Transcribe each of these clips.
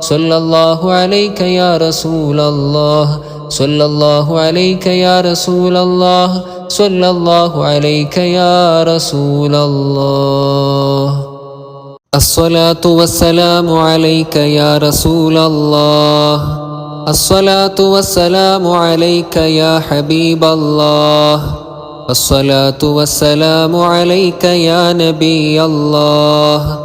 صلى الله عليك يا رسول الله صلى الله عليك يا رسول الله صلى الله عليك يا رسول الله. الصلاة والسلام عليك يا رسول الله. الصلاة والسلام عليك يا حبيب الله. الصلاة والسلام عليك يا نبي الله.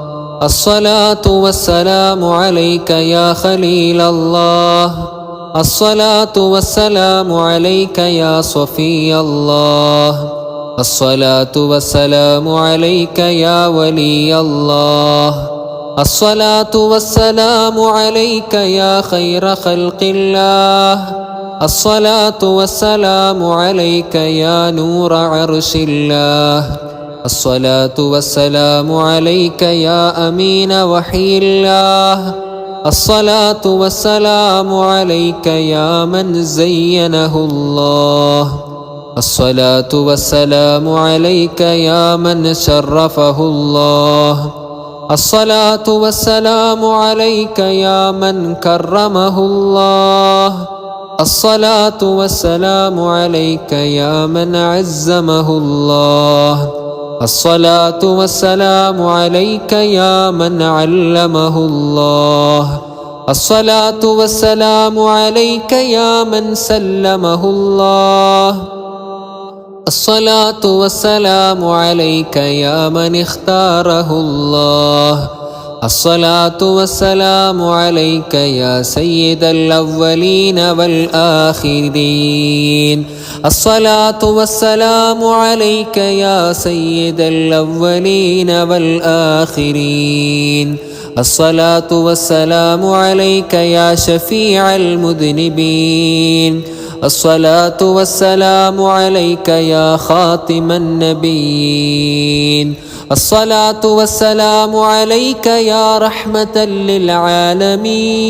الصلاة والسلام عليك يا خليل الله. الصلاة والسلام عليك يا صفي الله. الصلاة والسلام عليك يا ولي الله. الصلاة والسلام عليك يا خير خلق الله. الصلاة والسلام عليك يا نور عرش الله. الصلاة والسلام عليك يا أمين وحي الله. الصلاة والسلام عليك يا من زينه الله. الصلاة والسلام عليك يا من شرفه الله. الصلاة والسلام عليك يا من كرمه الله. الصلاة والسلام عليك يا من عزمه الله. الصلاة والسلام عليك يا من علمه الله. الصلاة والسلام عليك يا من سلمه الله. الصلاة والسلام عليك يا من اختاره الله. الصلاة والسلام عليك يا سيد الأولين والآخرين. الصلاة والسلام عليك يا سيد الأولين والآخرين. الصلاة والسلام عليك يا شفيع المذنبين. الصلاة والسلام عليك يا خاتم النبيين. الصلاة والسلام عليك يا رحمة للعالمين.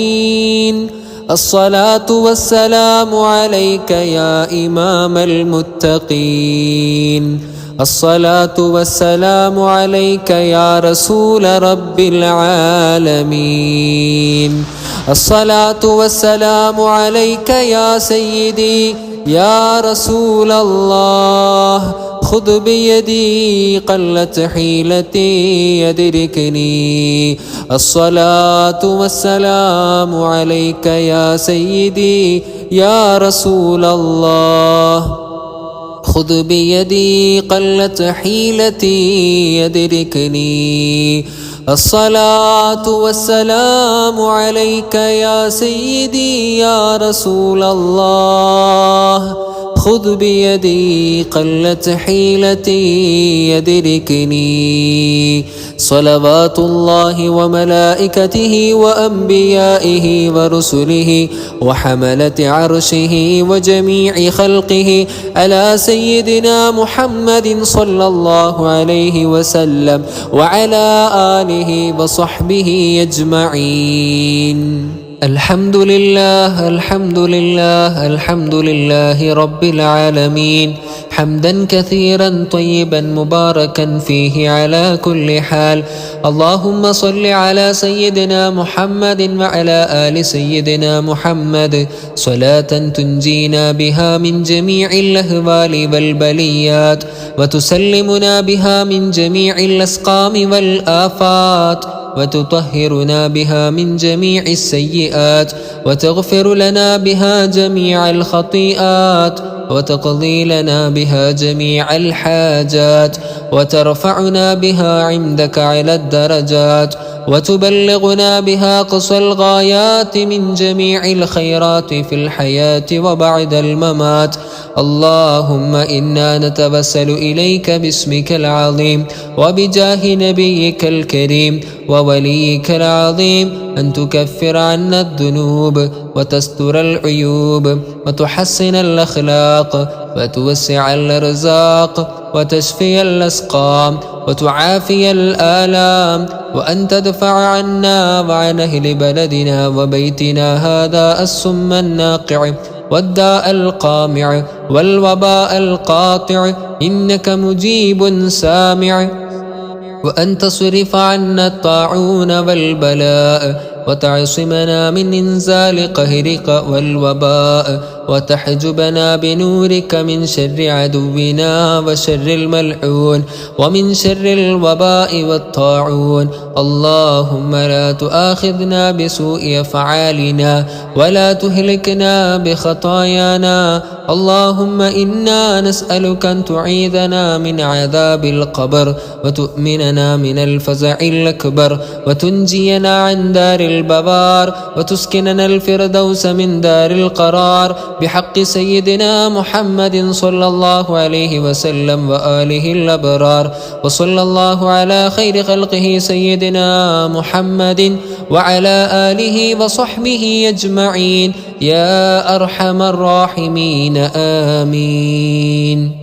الصلاة والسلام عليك يا إمام المتقين. الصلاة والسلام عليك يا رسول رب العالمين. الصلاة والسلام عليك يا سيدي يا رسول الله. خذ بيدي قلت حيلتي يدركني. الصلاة والسلام عليك يا سيدي يا رسول الله. خذ بيدي قلت حيلتي يدركني. الصلاة والسلام عليك يا سيدي يا رسول الله. خذ بيدي قلت حيلتي يدركني. صلوات الله وملائكته وأنبيائه ورسله وحملة عرشه وجميع خلقه على سيدنا محمد صلى الله عليه وسلم وعلى آله وصحبه أجمعين. الحمد لله الحمد لله الحمد لله رب العالمين. حمدا كثيرا طيبا مباركا فيه على كل حال. اللهم صل على سيدنا محمد وعلى آل سيدنا محمد صلاة تنجينا بها من جميع الأهوال والبليات وتسلمنا بها من جميع الأسقام والآفات وتطهرنا بها من جميع السيئات وتغفر لنا بها جميع الخطيئات وتقضي لنا بها جميع الحاجات وترفعنا بها عندك على الدرجات وتبلغنا بها قصى الغايات من جميع الخيرات في الحياة وبعد الممات. اللهم إنا نتوسل إليك باسمك العظيم وبجاه نبيك الكريم ووليك العظيم أن تكفر عنا الذنوب وتستر العيوب وتحسن الأخلاق وتوسع الأرزاق وتشفي الأسقام وتعافي الآلام وأن تدفع عنا وعن أهل بلدنا وبيتنا هذا السم الناقع والداء القامع والوباء القاطع إنك مجيب سامع. وأن تصرف عنا الطاعون والبلاء وتعصمنا من إنزال قهرك والوباء، وتحجبنا بنورك من شر عدونا وشر الملعون ومن شر الوباء والطاعون. اللهم لا تؤاخذنا بسوء أفعالنا ولا تهلكنا بخطايانا. اللهم إنا نسألك أن تعيذنا من عذاب القبر وتؤمننا من الفزع الأكبر وتنجينا عن دار البوار وتسكننا الفردوس من دار القرار بحق سيدنا محمد صلى الله عليه وسلم وآله الأبرار. وصلى الله على خير خلقه سيدنا محمد وعلى آله وصحبه أجمعين يا أرحم الراحمين. آمين.